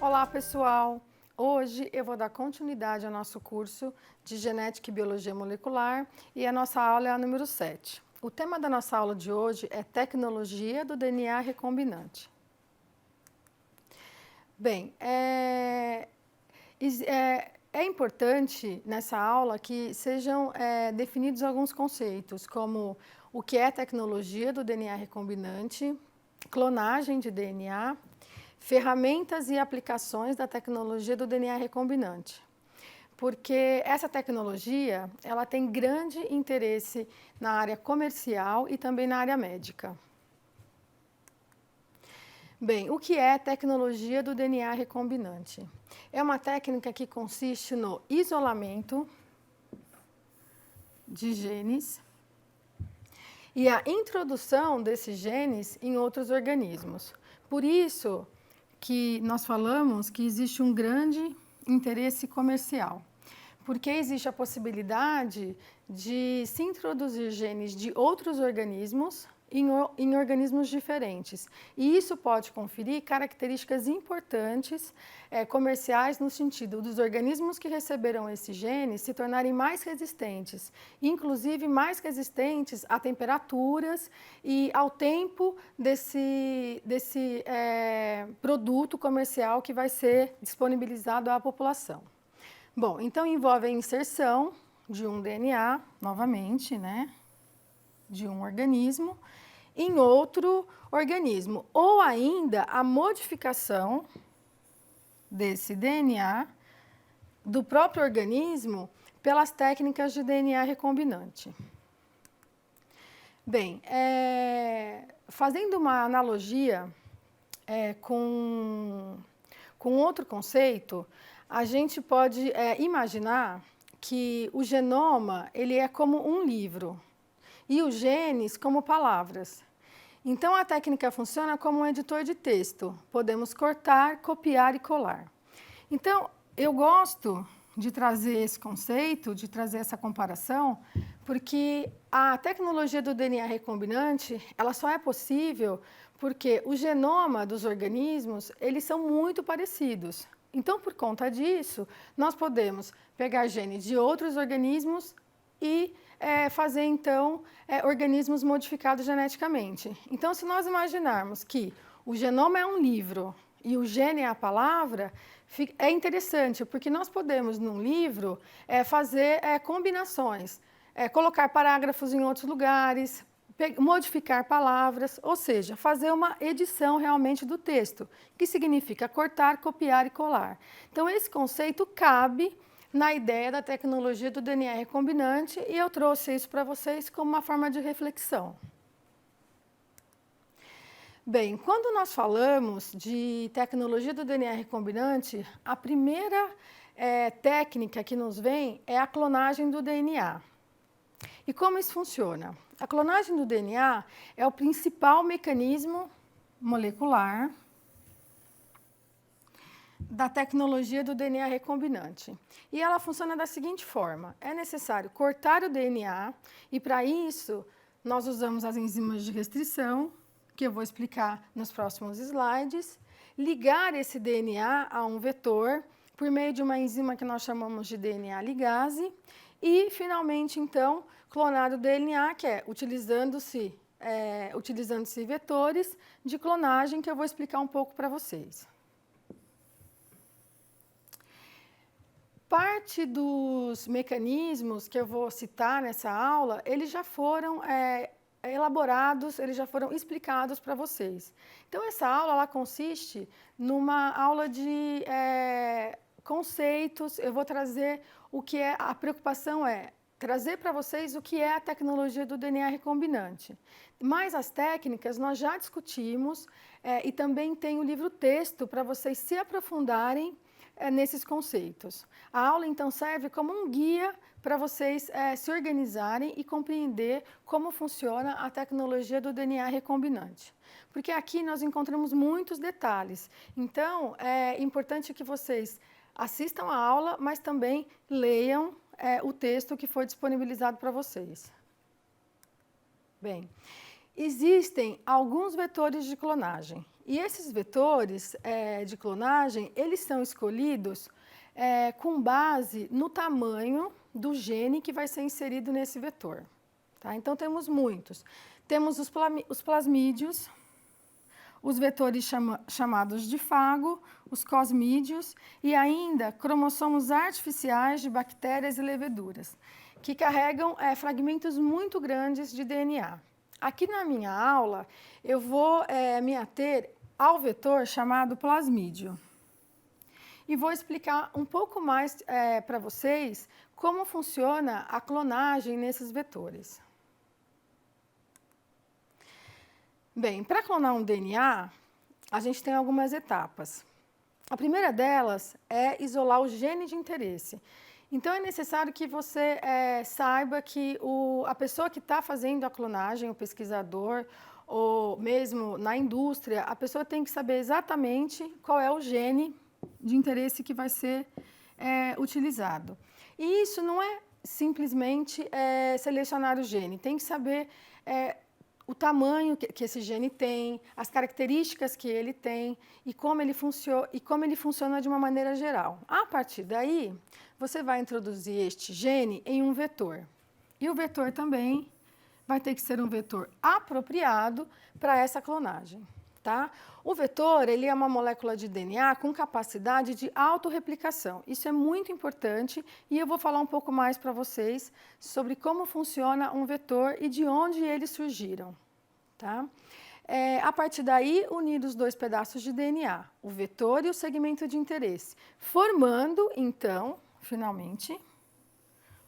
Olá, pessoal! Hoje eu vou dar continuidade ao nosso curso de Genética e Biologia Molecular e a nossa aula é a número 7. O tema da nossa aula de hoje é Tecnologia do DNA recombinante. Bem, é importante nessa aula que sejam definidos alguns conceitos, como o que é tecnologia do DNA recombinante, clonagem de DNA, ferramentas e aplicações da tecnologia do DNA recombinante. Porque essa tecnologia, ela tem grande interesse na área comercial e também na área médica. Bem, o que é tecnologia do DNA recombinante? É uma técnica que consiste no isolamento de genes e a introdução desses genes em outros organismos. Por isso que nós falamos que existe um grande interesse comercial, porque existe a possibilidade de se introduzir genes de outros organismos em organismos diferentes. E isso pode conferir características importantes comerciais no sentido dos organismos que receberam esses genes se tornarem mais resistentes, inclusive mais resistentes a temperaturas e ao tempo desse produto comercial que vai ser disponibilizado à população. Bom, então envolve a inserção de um DNA, novamente, né, de um organismo, em outro organismo, ou ainda a modificação desse DNA do próprio organismo pelas técnicas de DNA recombinante. Bem, fazendo uma analogia com outro conceito, a gente pode imaginar que o genoma ele é como um livro e os genes como palavras. Então, a técnica funciona como um editor de texto. Podemos cortar, copiar e colar. Então, eu gosto de trazer esse conceito, de trazer essa comparação, porque a tecnologia do DNA recombinante, ela só é possível porque o genoma dos organismos, eles são muito parecidos. Então, por conta disso, nós podemos pegar genes de outros organismos e fazer, então, organismos modificados geneticamente. Então, se nós imaginarmos que o genoma é um livro e o gene é a palavra, é interessante, porque nós podemos, num livro, fazer combinações, colocar parágrafos em outros lugares, modificar palavras, ou seja, fazer uma edição realmente do texto, que significa cortar, copiar e colar. Então, esse conceito cabe na ideia da tecnologia do DNA recombinante e eu trouxe isso para vocês como uma forma de reflexão. Bem, quando nós falamos de tecnologia do DNA recombinante, a primeira técnica que nos vem é a clonagem do DNA. E como isso funciona? A clonagem do DNA é o principal mecanismo molecular da tecnologia do DNA recombinante. E ela funciona da seguinte forma: é necessário cortar o DNA e, para isso, nós usamos as enzimas de restrição, que eu vou explicar nos próximos slides, ligar esse DNA a um vetor por meio de uma enzima que nós chamamos de DNA ligase e, finalmente, então, clonar o DNA, que é utilizando-se vetores de clonagem, que eu vou explicar um pouco para vocês. Parte dos mecanismos que eu vou citar nessa aula, eles já foram elaborados, eles já foram explicados para vocês. Então, essa aula ela consiste numa aula de conceitos. Eu vou trazer o que é, a preocupação é trazer para vocês o que é a tecnologia do DNA recombinante. Mas as técnicas nós já discutimos e também tem o livro texto para vocês se aprofundarem nesses conceitos. A aula, então, serve como um guia para vocês se organizarem e compreender como funciona a tecnologia do DNA recombinante. Porque aqui nós encontramos muitos detalhes. Então, é importante que vocês assistam a aula, mas também leiam o texto que foi disponibilizado para vocês. Bem, existem alguns vetores de clonagem. E esses vetores de clonagem, eles são escolhidos com base no tamanho do gene que vai ser inserido nesse vetor. Tá? Então, temos muitos. Temos os plasmídeos, os vetores chamados de fago, os cosmídeos e ainda cromossomos artificiais de bactérias e leveduras, que carregam fragmentos muito grandes de DNA. Aqui na minha aula, eu vou me ater ao vetor chamado plasmídio. E vou explicar um pouco mais para vocês como funciona a clonagem nesses vetores. Bem, para clonar um DNA, a gente tem algumas etapas. A primeira delas é isolar o gene de interesse. Então, é necessário que você saiba que a pessoa que está fazendo a clonagem, o pesquisador, ou mesmo na indústria, a pessoa tem que saber exatamente qual é o gene de interesse que vai ser utilizado. E isso não é simplesmente selecionar o gene, tem que saber o tamanho que esse gene tem, as características que ele tem e como ele funciona de uma maneira geral. A partir daí, você vai introduzir este gene em um vetor. E o vetor também vai ter que ser um vetor apropriado para essa clonagem. Tá? O vetor ele é uma molécula de DNA com capacidade de autorreplicação. Isso é muito importante e eu vou falar um pouco mais para vocês sobre como funciona um vetor e de onde eles surgiram. Tá? A partir daí, unir os dois pedaços de DNA, o vetor e o segmento de interesse, formando, então, finalmente,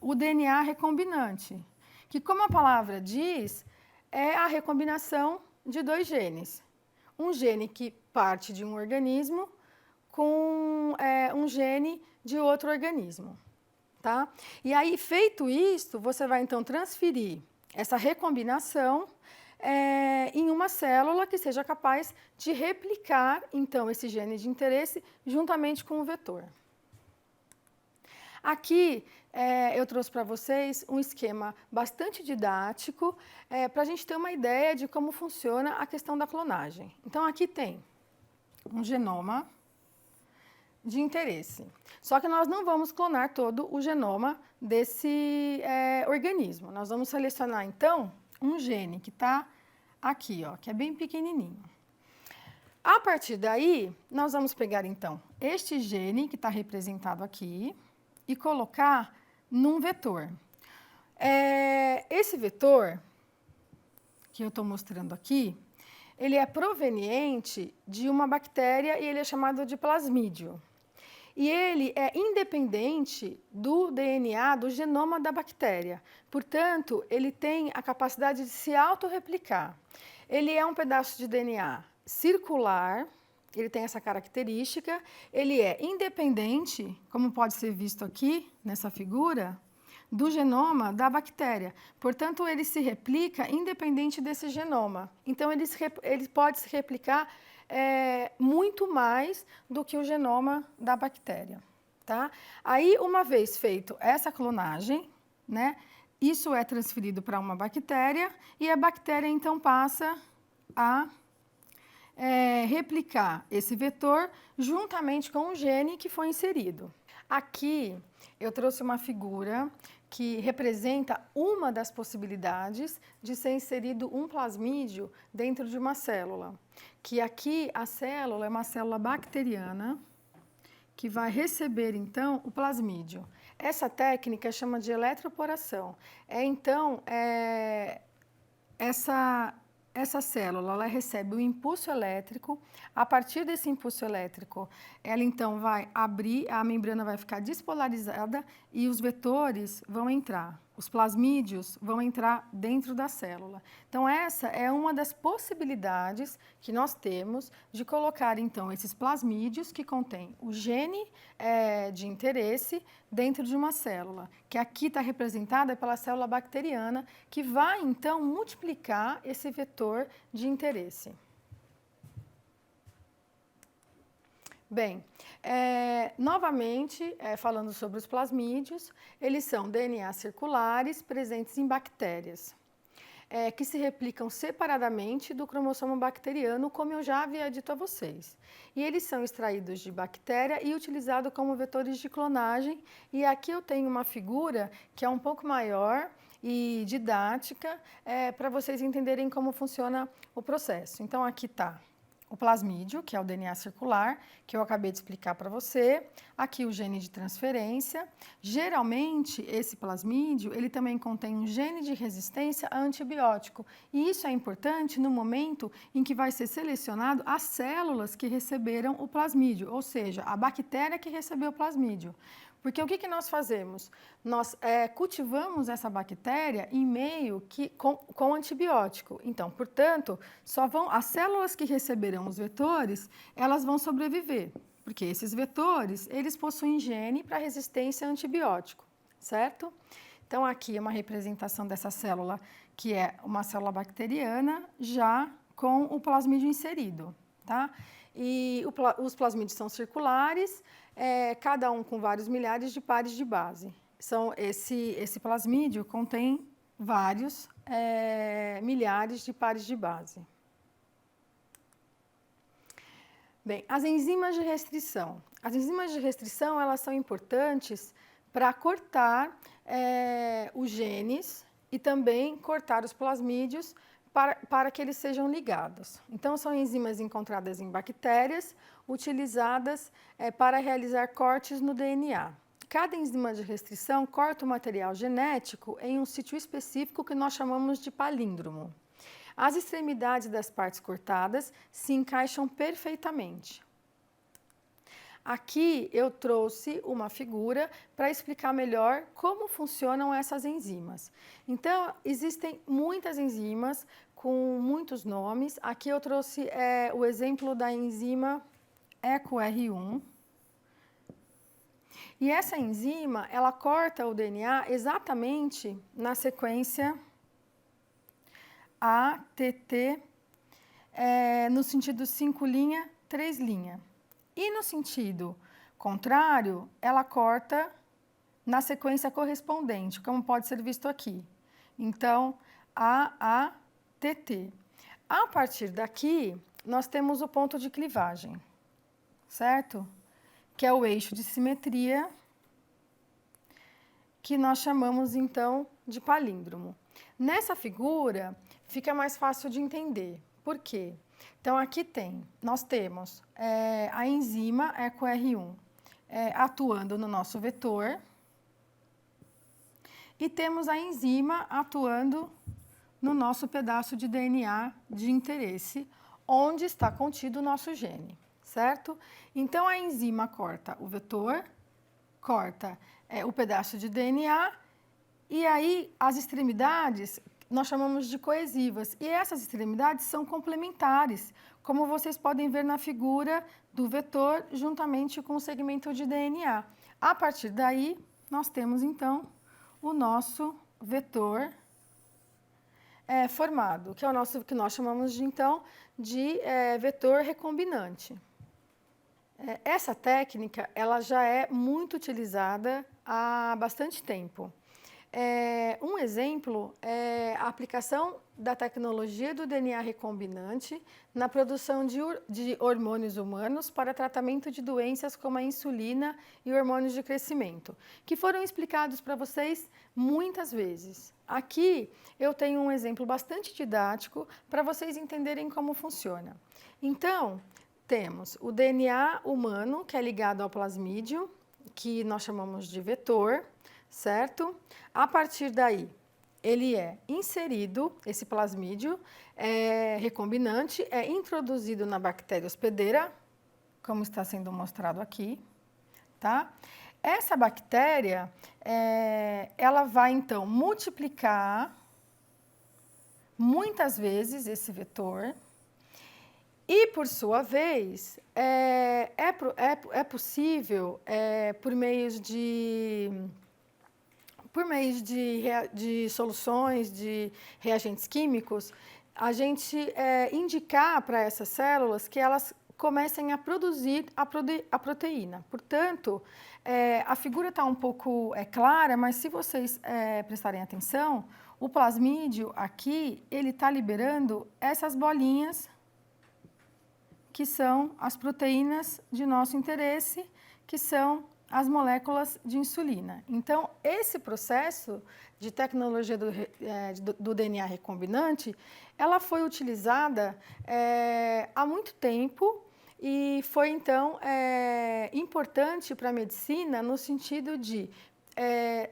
o DNA recombinante, que, como a palavra diz, é a recombinação de dois genes. Um gene que parte de um organismo com um gene de outro organismo. Tá? E aí, feito isto, você vai então transferir essa recombinação em uma célula que seja capaz de replicar então esse gene de interesse juntamente com o vetor. Aqui eu trouxe para vocês um esquema bastante didático para a gente ter uma ideia de como funciona a questão da clonagem. Então, aqui tem um genoma de interesse. Só que nós não vamos clonar todo o genoma desse organismo. Nós vamos selecionar, então, um gene que está aqui, ó, que é bem pequenininho. A partir daí, nós vamos pegar, então, este gene que está representado aqui e colocar num vetor. Esse vetor, que eu estou mostrando aqui, ele é proveniente de uma bactéria e ele é chamado de plasmídio. E ele é independente do DNA, do genoma da bactéria. Portanto, ele tem a capacidade de se autorreplicar. Ele é um pedaço de DNA circular, ele tem essa característica, ele é independente, como pode ser visto aqui nessa figura, do genoma da bactéria. Portanto, ele se replica independente desse genoma. Então, ele pode se replicar muito mais do que o genoma da bactéria. Tá? Aí, uma vez feito essa clonagem, né, isso é transferido para uma bactéria e a bactéria, então, passa a replicar esse vetor juntamente com o gene que foi inserido. Aqui eu trouxe uma figura que representa uma das possibilidades de ser inserido um plasmídio dentro de uma célula. Que aqui a célula é uma célula bacteriana que vai receber, então, o plasmídio. Essa técnica chama de eletroporação. Então, essa célula ela recebe o impulso elétrico. A partir desse impulso elétrico, ela então vai abrir, a membrana vai ficar despolarizada e os vetores vão entrar. Os plasmídios vão entrar dentro da célula. Então, essa é uma das possibilidades que nós temos de colocar, então, esses plasmídios que contêm o gene de interesse dentro de uma célula, que aqui está representada pela célula bacteriana, que vai, então, multiplicar esse vetor de interesse. Bem, novamente, falando sobre os plasmídios, eles são DNA circulares presentes em bactérias. que se replicam separadamente do cromossomo bacteriano, como eu já havia dito a vocês. E eles são extraídos de bactéria e utilizados como vetores de clonagem. E aqui eu tenho uma figura que é um pouco maior e didática, para vocês entenderem como funciona o processo. Então, aqui está o plasmídio, que é o DNA circular, que eu acabei de explicar para você. Aqui o gene de transferência. Geralmente, esse plasmídio, ele também contém um gene de resistência a antibiótico. E isso é importante no momento em que vai ser selecionado as células que receberam o plasmídio, ou seja, a bactéria que recebeu o plasmídio. Porque o que nós fazemos? Nós cultivamos essa bactéria em meio com antibiótico. Então, portanto, as células que receberão os vetores, elas vão sobreviver, porque esses vetores, eles possuem gene para resistência a antibiótico, certo? Então, aqui é uma representação dessa célula, que é uma célula bacteriana, já com o plasmídio inserido, tá? E os plasmídios são circulares, cada um com vários milhares de pares de base. Esse plasmídio contém vários milhares de pares de base. Bem, as enzimas de restrição. As enzimas de restrição, elas são importantes para cortar os genes e também cortar os plasmídios para que eles sejam ligados. Então, são enzimas encontradas em bactérias, utilizadas para realizar cortes no DNA. Cada enzima de restrição corta o material genético em um sítio específico que nós chamamos de palíndromo. As extremidades das partes cortadas se encaixam perfeitamente. Aqui eu trouxe uma figura para explicar melhor como funcionam essas enzimas. Então, existem muitas enzimas com muitos nomes. Aqui eu trouxe o exemplo da enzima EcoR1. E essa enzima, ela corta o DNA exatamente na sequência ATT, no sentido 5' 3'. E no sentido contrário, ela corta na sequência correspondente, como pode ser visto aqui. Então, AATT. A partir daqui, nós temos o ponto de clivagem, certo? Que é o eixo de simetria, que nós chamamos, então, de palíndromo. Nessa figura, fica mais fácil de entender. Por quê? Então, aqui nós temos a enzima EcoR1 atuando no nosso vetor e temos a enzima atuando no nosso pedaço de DNA de interesse, onde está contido o nosso gene, certo? Então, a enzima corta o vetor, corta o pedaço de DNA e aí as extremidades nós chamamos de coesivas. E essas extremidades são complementares, como vocês podem ver na figura do vetor, juntamente com o segmento de DNA. A partir daí, nós temos, então, o nosso vetor formado, que é o nosso, que nós chamamos, então, de vetor recombinante. Essa técnica, ela já é muito utilizada há bastante tempo. Um exemplo é a aplicação da tecnologia do DNA recombinante na produção de hormônios humanos para tratamento de doenças como a insulina e hormônios de crescimento, que foram explicados para vocês muitas vezes. Aqui eu tenho um exemplo bastante didático para vocês entenderem como funciona. Então, temos o DNA humano, que é ligado ao plasmídio, que nós chamamos de vetor, certo? A partir daí, ele é inserido, esse plasmídio recombinante, é introduzido na bactéria hospedeira, como está sendo mostrado aqui, tá? Essa bactéria, ela vai, então, multiplicar muitas vezes esse vetor e, por sua vez, é possível, por meios de soluções, de reagentes químicos, a gente indicar para essas células que elas comecem a produzir a proteína. Portanto, a figura está um pouco clara, mas se vocês prestarem atenção, O plasmídio aqui, ele está liberando essas bolinhas que são as proteínas de nosso interesse, que são as moléculas de insulina. Então, esse processo de tecnologia do DNA recombinante, ela foi utilizada há muito tempo e foi, então, importante para a medicina no sentido de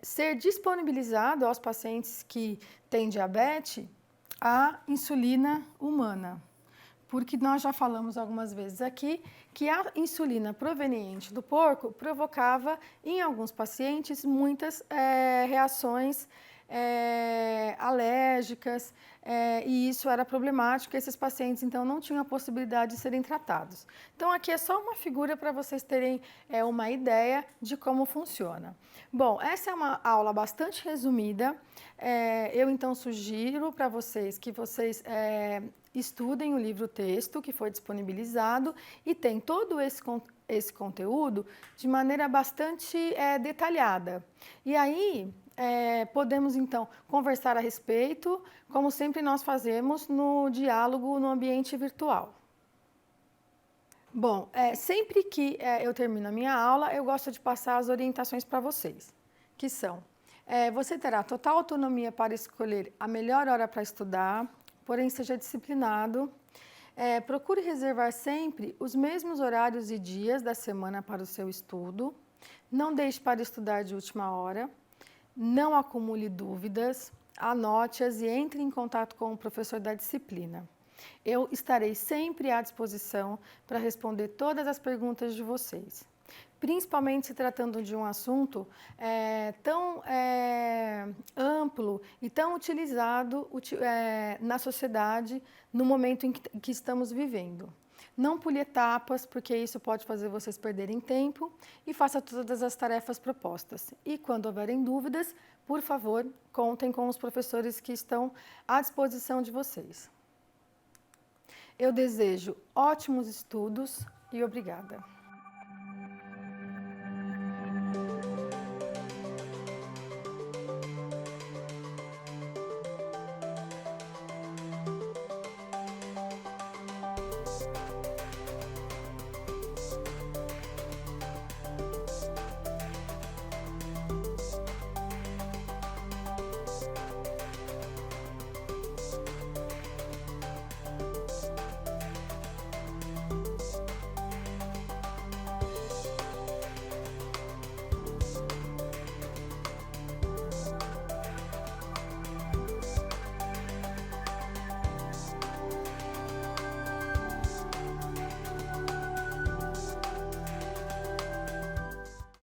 ser disponibilizado aos pacientes que têm diabetes a insulina humana. Porque nós já falamos algumas vezes aqui que a insulina proveniente do porco provocava, em alguns pacientes, muitas reações alérgicas, e isso era problemático, esses pacientes, então, não tinham a possibilidade de serem tratados. Então, aqui é só uma figura para vocês terem uma ideia de como funciona. Bom, essa é uma aula bastante resumida, eu, então, sugiro para vocês que vocês estudem o livro-texto que foi disponibilizado e tem todo esse conteúdo de maneira bastante detalhada. E aí, podemos, então, conversar a respeito, como sempre nós fazemos no diálogo no ambiente virtual. Bom, sempre que eu termino a minha aula, eu gosto de passar as orientações para vocês, que são: você terá total autonomia para escolher a melhor hora para estudar, porém seja disciplinado. Procure reservar sempre os mesmos horários e dias da semana para o seu estudo. Não deixe para estudar de última hora. Não acumule dúvidas, anote-as e entre em contato com o professor da disciplina. Eu estarei sempre à disposição para responder todas as perguntas de vocês, principalmente se tratando de um assunto tão amplo e tão utilizado na sociedade no momento em que estamos vivendo. Não pule etapas, porque isso pode fazer vocês perderem tempo, e faça todas as tarefas propostas. E quando houverem dúvidas, por favor, contem com os professores que estão à disposição de vocês. Eu desejo ótimos estudos e obrigada.